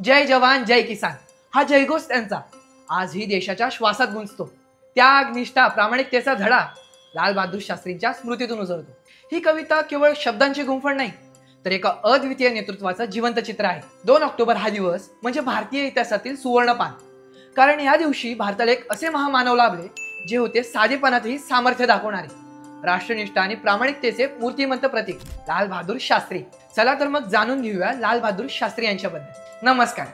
जय जवान जय किसान हा जयघोष त्यांचा आजही देशाच्या श्वासात गुंजतो। त्याग, निष्ठा, प्रामाणिकतेचा धडा लाल बहादूर शास्त्रींच्या स्मृतीतून उजळतो। ही कविता केवळ शब्दांची गुंफण नाही, तर एका अद्वितीय नेतृत्वाचं जिवंत चित्र आहे। 2 ऑक्टोबर हा दिवस म्हणजे भारतीय इतिहासातील सुवर्णपान, कारण या दिवशी भारताला एक असे महामानव लाभले जे होते साधेपणातही सामर्थ्य दाखवणारे, राष्ट्रनिष्ठा आणि प्रामाणिकतेचे मूर्तिमंत प्रतीक लाल बहादूर शास्त्री। चला तर मग जाणून घेऊया लाल बहादूर शास्त्री यांच्याबद्दल। नमस्कार,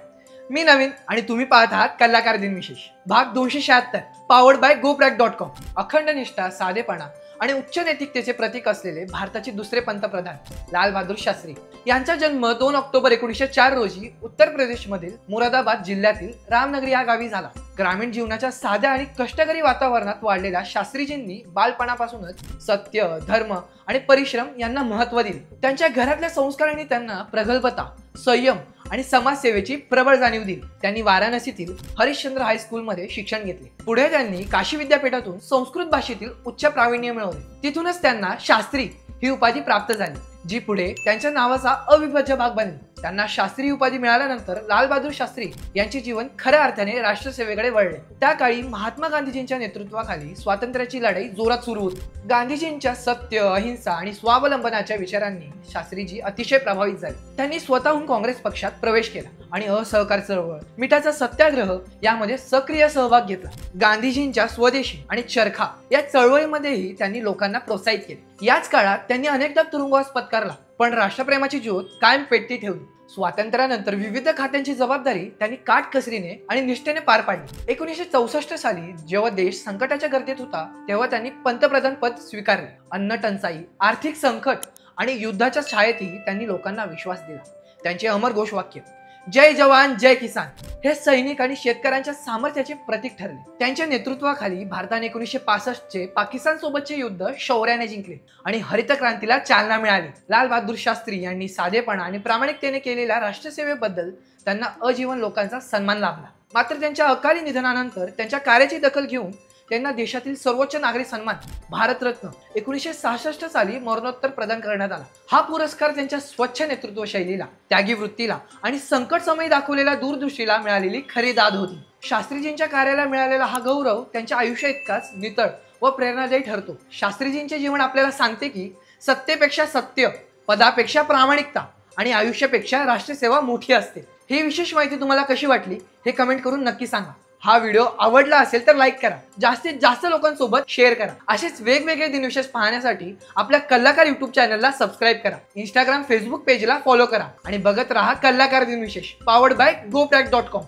मी नवीन आणि तुम्ही पाहत आहात कलाकार दिन विशेष भाग 276, पॉवर्ड बाय GoPrack.com। अखंड निष्ठा, साधेपणा आणि उच्च नैतिकतेचे प्रतीक असलेले भारताचे दुसरे पंतप्रधान लाल बहादूर शास्त्री यांचा जन्म 2 ऑक्टोबर 1904 रोजी उत्तर प्रदेशमधील मुरादाबाद जिल्ह्यातील रामनगरी या गावी झाला। ग्रामीण जीवनाच्या साध्या आणि कष्टकरी वातावरणात वाढलेल्या शास्त्रीजींनी बालपणापासूनच सत्य, धर्म आणि परिश्रम यांना महत्त्व दिले। त्यांच्या घरातल्या संस्कारांनी त्यांना प्रगल्भता, संयम आणि समाजसेवेची प्रबळ जाणीव दिली। त्यांनी वाराणसीतील हरिश्चंद्र हायस्कूल मध्ये शिक्षण घेतले। पुढे त्यांनी काशी विद्यापीठातून संस्कृत भाषेतील उच्च प्रावीण्य मिळवले। तिथूनच त्यांना शास्त्री ही उपाधी प्राप्त झाली, जी पुढे त्यांच्या नावाचा अविभाज्य भाग बनली। त्यांना शास्त्री उपाधी मिळाल्यानंतर लाल बहादूर शास्त्री यांचे जीवन खऱ्या अर्थाने राष्ट्रसेवेकडे वळले। त्या काळी महात्मा गांधीजींच्या नेतृत्वाखाली स्वातंत्र्याची लढाई जोरात सुरू होती। गांधीजींच्या सत्य, अहिंसा आणि स्वावलंबनाच्या विचारांनी शास्त्रीजी अतिशय प्रभावित झाले। त्यांनी स्वतःहून काँग्रेस पक्षात प्रवेश केला आणि असहकार चळवळ, मिठाचा सत्याग्रह यामध्ये सक्रिय सहभाग घेतला। गांधीजींच्या स्वदेशी आणि चरखा या चळवळीमध्येही त्यांनी लोकांना प्रोत्साहित केले। याच काळात त्यांनी अनेकदा तुरुंगवास पत्करला, पण राष्ट्रप्रेमाची ज्योत कायम पेटती ठेवली। स्वातंत्र्यानंतर विविध खात्यांची जबाबदारी त्यांनी काटकसरीने आणि निष्ठेने पार पाडली। 1964 साली जेव्हा देश संकटाच्या गर्दीत होता, तेव्हा त्यांनी पंतप्रधान पद स्वीकारले। अन्न टंचाई, आर्थिक संकट आणि युद्धाच्या छायेतही त्यांनी लोकांना विश्वास दिला। त्यांचे अमर घोषवाक्य जय जवान जय किसान हे सैनिक आणि शेतकऱ्यांच्या सामर्थ्याचे प्रतीक ठरले। त्यांच्या नेतृत्वाखाली भारताने 1965 चे पाकिस्तान सोबतचे युद्ध शौर्याने जिंकले आणि हरित क्रांतीला चालना मिळाली। लाल बहादूर शास्त्री यांनी साधेपणा आणि प्रामाणिकतेने केलेल्या राष्ट्रसेवेबद्दल त्यांना अजीवन लोकांचा सन्मान लाभला। मात्र त्यांच्या अकाली निधनानंतर त्यांच्या कार्याची दखल घेऊन त्यांना देशातील सर्वोच्च नागरी सन्मान भारतरत्न 1966 साली मरणोत्तर प्रदान करण्यात आला। हा पुरस्कार त्यांच्या स्वच्छ नेतृत्व शैलीला, त्यागी वृत्तीला आणि संकट समयी दाखवलेल्या दूरदृष्टीला मिळालेली खरी दाद होती। शास्त्रीजींच्या कार्याला मिळालेला हा गौरव त्यांच्या आयुष्य इतकाच नितळ व प्रेरणादायी ठरतो। शास्त्रीजींचे जीवन आपल्याला सांगते की सत्तेपेक्षा सत्य, पदापेक्षा प्रामाणिकता आणि आयुष्यापेक्षा राष्ट्रसेवा मोठी असते। ही विशेष माहिती तुम्हाला कशी वाटली हे कमेंट करून नक्की सांगा। हा व्हिडिओ आवडला असेल तर लाईक करा, जास्तीत जास्त लोकांसोबत शेअर करा। असेच वेगवेगळे दिनविशेष पाहण्यासाठी आपल्या कलाकार YouTube चॅनलला सबस्क्राईब करा, Instagram, Facebook पेजला फॉलो करा आणि बघत राहा कलाकार दिनविशेष, पॉवर्ड बाय GoPrack.com।